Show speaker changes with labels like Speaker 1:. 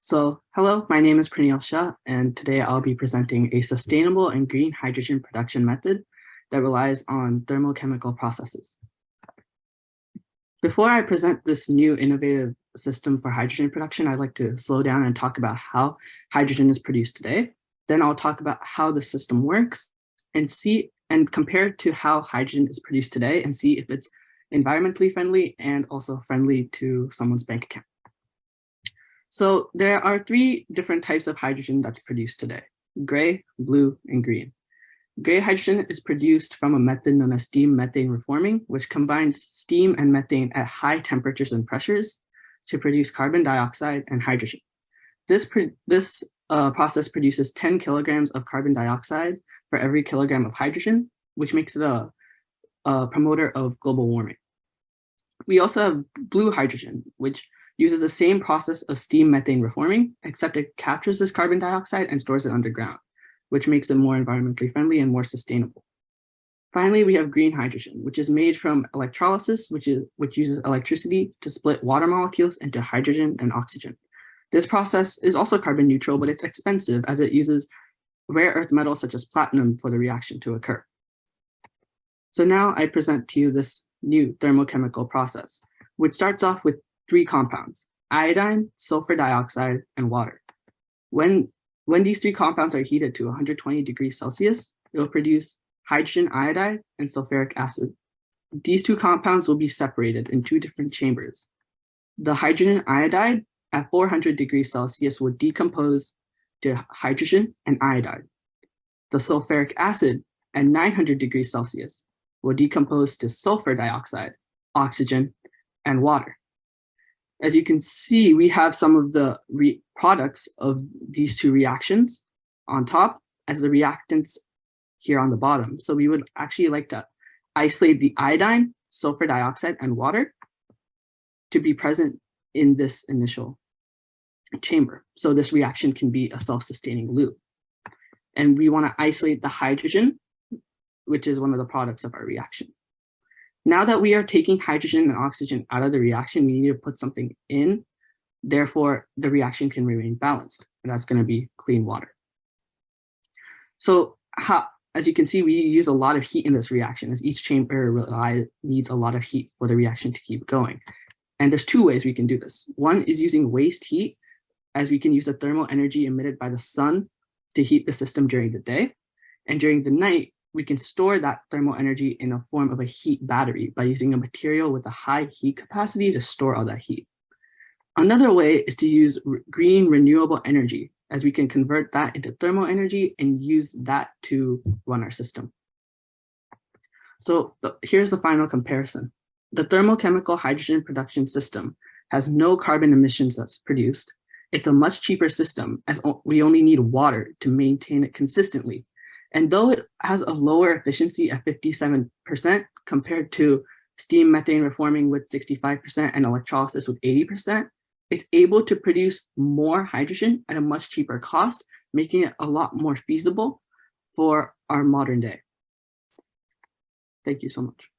Speaker 1: Hello, my name is Praneel Shah, and today I'll be presenting a sustainable and green hydrogen production method that relies on thermochemical processes. Before I present this new innovative system for hydrogen production, I'd like to slow down and talk about how hydrogen is produced today. Then I'll talk about how the system works and compare it to how hydrogen is produced today and see if it's environmentally friendly and also friendly to someone's bank account. So there are three different types of hydrogen that's produced today: gray, blue, and green. Gray hydrogen is produced from a method known as steam methane reforming, which combines steam and methane at high temperatures and pressures to produce carbon dioxide and hydrogen. This process produces 10 kilograms of carbon dioxide for every kilogram of hydrogen, which makes it a promoter of global warming. We also have blue hydrogen, which uses the same process of steam methane reforming, except it captures this carbon dioxide and stores it underground, which makes it more environmentally friendly and more sustainable. Finally, we have green hydrogen, which is made from electrolysis, which uses electricity to split water molecules into hydrogen and oxygen. This process is also carbon neutral, but it's expensive as it uses rare earth metals such as platinum for the reaction to occur. So now I present to you this new thermochemical process, which starts off with three compounds: iodine, sulfur dioxide, and water. When these three compounds are heated to 120 degrees Celsius, it will produce hydrogen iodide and sulfuric acid. These two compounds will be separated in two different chambers. The hydrogen iodide at 400 degrees Celsius will decompose to hydrogen and iodide. The sulfuric acid at 900 degrees Celsius will decompose to sulfur dioxide, oxygen, and water. As you can see, we have some of the products of these two reactions on top as the reactants here on the bottom. So we would actually like to isolate the iodine, sulfur dioxide, and water to be present in this initial chamber. So this reaction can be a self-sustaining loop. And we want to isolate the hydrogen, which is one of the products of our reaction. Now that we are taking hydrogen and oxygen out of the reaction, we need to put something in. Therefore, the reaction can remain balanced, and that's going to be clean water. So as you can see, we use a lot of heat in this reaction, as each chamber needs a lot of heat for the reaction to keep going. And there's two ways we can do this. One is using waste heat, as we can use the thermal energy emitted by the sun to heat the system during the day. And during the night, we can store that thermal energy in a form of a heat battery by using a material with a high heat capacity to store all that heat. Another way is to use green renewable energy, as we can convert that into thermal energy and use that to run our system. So here's the final comparison. The thermochemical hydrogen production system has no carbon emissions that's produced. It's a much cheaper system, as we only need water to maintain it consistently. And though it has a lower efficiency at 57% compared to steam methane reforming with 65% and electrolysis with 80%, it's able to produce more hydrogen at a much cheaper cost, making it a lot more feasible for our modern day. Thank you so much.